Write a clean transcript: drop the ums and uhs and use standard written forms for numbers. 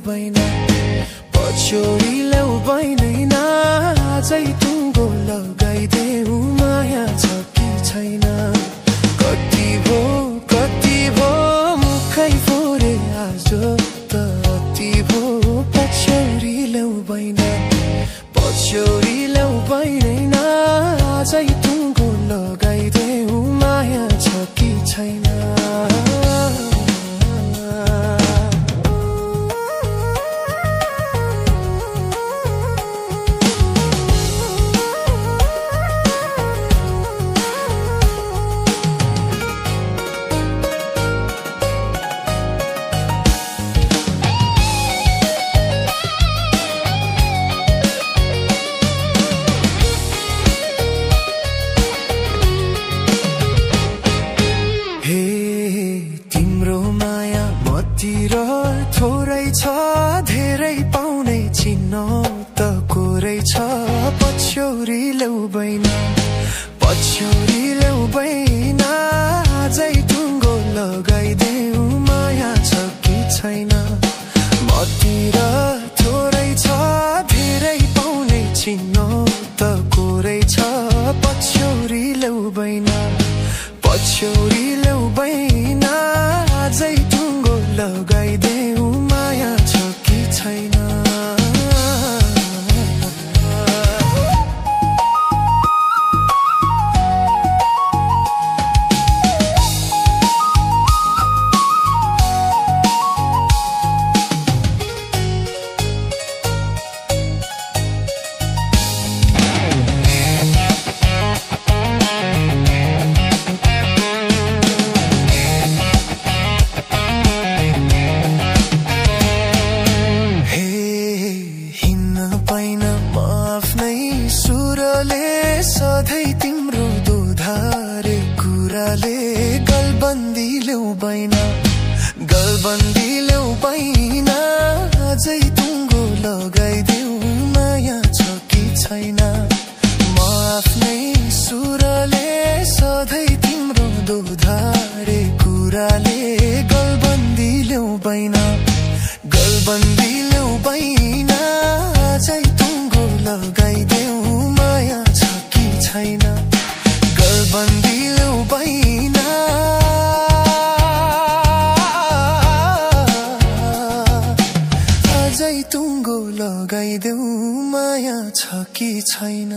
बैना पछ्यौरी ल्याउ बैदैन आजै टुङ्गो लगाइदेऊ माया छ कि छैन कति भो मुखै फोरे आज त अति भो पछ्यौरी ल्याउ बैना पछ्यौरी ल्याउ बैदैन आजै टुङ्गो लगाइदेऊ माया छ कि छैन थोरै छ धेरै पाउने चिन्ह त कोरै छ पछ्यौरी ल्याउ बैना पछ्यौरी ल्याउ बैना आजै टुङ्गो लगाइदेऊ माया छ कि छैन मतिर थोरै छ धेरै पाउने चिन्ह त कोरै छ पछ्यौरी ल्याउ बैना पछ्यौरी ल्याउ बैना आजै टुङ्गो लगाइदेऊ माया छ कि छैन सधैँ तिम्रो दोधारे कुराले गलबन्दी ल्याउ बैना गलबन्दी ल्याउ बैना अझै टुङ्गो लगाइदेऊ माया छ कि छैन म आफ्नै सुरले सधैँ तिम्रो दोधारे कुराले गलबन्दी ल्याउ बैना गलबन्दी ल्याउ बैना अझै टुङ्गो लगाइदेऊ माया छ कि छैन गलबन्दी ल्याउ बैना अझै टुङ्गो लगाइदेऊ माया छ कि छैन।